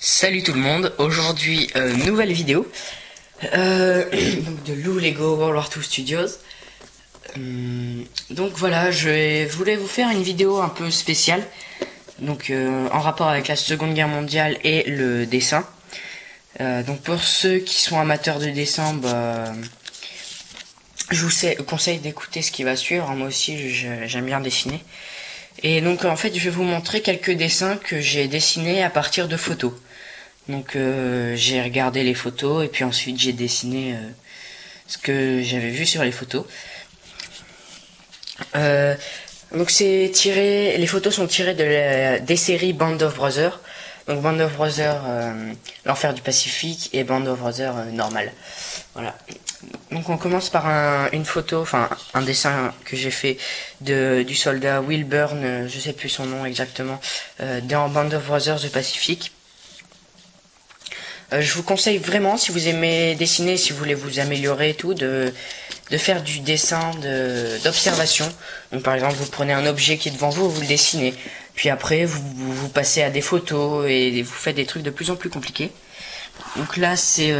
Salut tout le monde, aujourd'hui nouvelle vidéo donc de Lou Lego World War II Studios. Donc voilà, voulais vous faire une vidéo un peu spéciale, donc en rapport avec la Seconde Guerre mondiale et le dessin. Donc pour ceux qui sont amateurs de dessin, je vous conseille d'écouter ce qui va suivre. Moi aussi j'aime bien dessiner. Et donc en fait je vais vous montrer quelques dessins que j'ai dessinés à partir de photos. Donc j'ai regardé les photos et puis ensuite j'ai dessiné ce que j'avais vu sur les photos. Donc les photos sont tirées des séries Band of Brothers. Donc Band of Brothers l'enfer du Pacifique et Band of Brothers normal. Voilà. Donc on commence par une photo, enfin un dessin que j'ai fait du soldat Will Burn, je sais plus son nom exactement, dans Band of Brothers du Pacifique. Je vous conseille vraiment, si vous aimez dessiner, si vous voulez vous améliorer et tout, de faire du dessin d'observation. Donc par exemple, vous prenez un objet qui est devant vous, vous le dessinez. Puis après, vous passez à des photos et vous faites des trucs de plus en plus compliqués. Donc là, c'est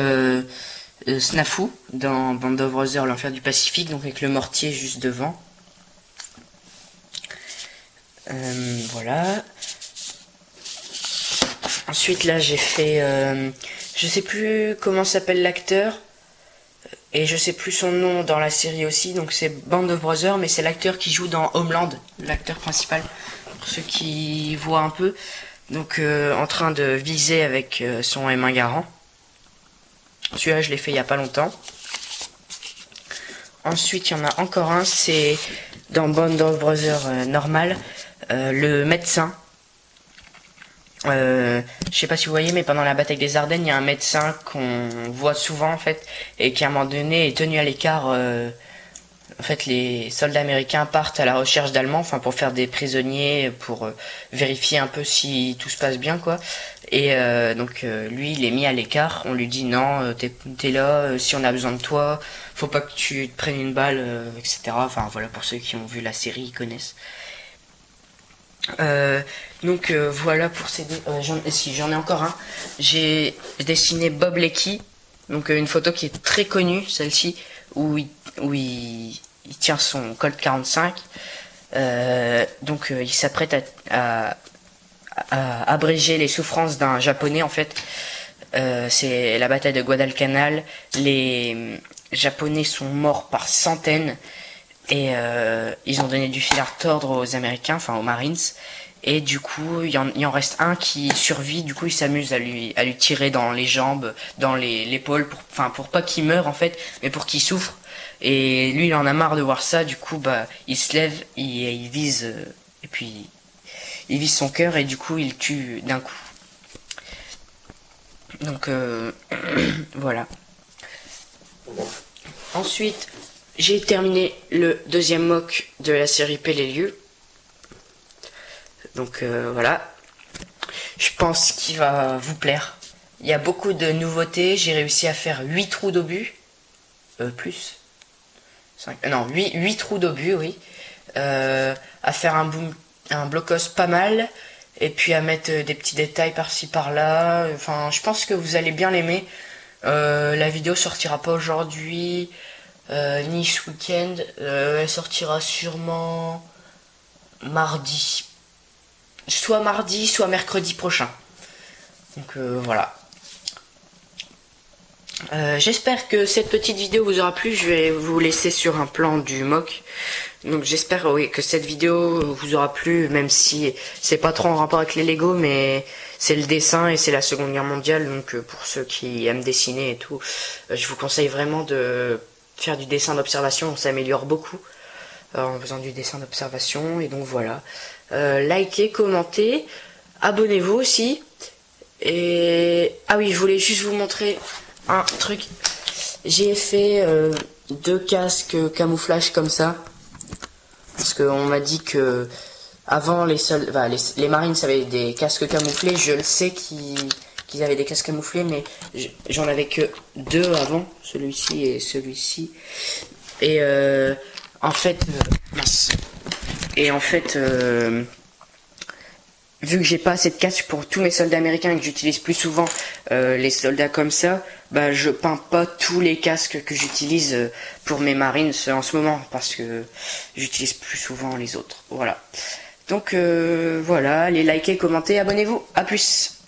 Snafu dans Band of Brothers, l'enfer du Pacifique, donc avec le mortier juste devant. Voilà. Ensuite là, j'ai fait... je sais plus comment s'appelle l'acteur. Et je sais plus son nom dans la série aussi. Donc c'est Band of Brothers, mais c'est l'acteur qui joue dans Homeland, l'acteur principal. Pour ceux qui voient un peu. Donc en train de viser avec son M1 Garand. Celui-là je l'ai fait il y a pas longtemps. Ensuite il y en a encore un, c'est dans Band of Brothers normal. Le médecin. Je sais pas si vous voyez, mais pendant la bataille des Ardennes, il y a un médecin qu'on voit souvent en fait, et qui à un moment donné est tenu à l'écart. En fait, les soldats américains partent à la recherche d'Allemands, enfin pour faire des prisonniers, pour vérifier un peu si tout se passe bien, quoi. Et donc lui, il est mis à l'écart. On lui dit non, t'es là. Si on a besoin de toi, faut pas que tu te prennes une balle, etc. Enfin voilà, pour ceux qui ont vu la série, ils connaissent. Donc voilà pour ces deux. J'en ai encore un. J'ai dessiné Bob Leckie, donc une photo qui est très connue, celle-ci, où il tient son Colt 45. Donc il s'apprête à abréger les souffrances d'un japonais en fait. C'est la bataille de Guadalcanal. Les japonais sont morts par centaines. Et ils ont donné du fil à retordre aux Américains, enfin aux Marines. Et du coup, il en reste un qui survit. Du coup, il s'amuse à lui tirer dans les jambes, dans l'épaule, pour pas qu'il meure en fait, mais pour qu'il souffre. Et lui, il en a marre de voir ça. Du coup, il se lève, il vise, et puis il vise son cœur et du coup, il tue d'un coup. Donc voilà. Ensuite, j'ai terminé le deuxième mock de la série Pelelieu. Donc voilà. Je pense qu'il va vous plaire. Il y a beaucoup de nouveautés. J'ai réussi à faire 8 trous d'obus. Plus 5, non, 8 trous d'obus, oui. À faire un blocos pas mal. Et puis à mettre des petits détails par-ci par-là. Enfin, je pense que vous allez bien l'aimer. La vidéo sortira pas aujourd'hui. Ni ce week-end, elle sortira sûrement mardi, soit mercredi prochain. Donc voilà. J'espère que cette petite vidéo vous aura plu. Je vais vous laisser sur un plan du mock. Donc j'espère que cette vidéo vous aura plu, même si c'est pas trop en rapport avec les Lego, mais c'est le dessin et c'est la Seconde Guerre mondiale. Donc pour ceux qui aiment dessiner et tout, je vous conseille vraiment de faire du dessin d'observation. On s'améliore beaucoup en faisant du dessin d'observation. Et donc voilà, likez, commentez, abonnez-vous aussi. Et ah oui, je voulais juste vous montrer un truc. J'ai fait 2 casques camouflage comme ça, parce qu'on m'a dit que avant les marines avaient des casques camouflés. Je le sais qu'ils avaient des casques camouflés, mais j'en avais que 2 avant, celui-ci et celui-ci. Et en fait, vu que j'ai pas assez de casques pour tous mes soldats américains et que j'utilise plus souvent les soldats comme ça, bah je peins pas tous les casques que j'utilise pour mes Marines en ce moment parce que j'utilise plus souvent les autres. Voilà. Donc voilà, allez liker, commenter, abonnez-vous. À plus.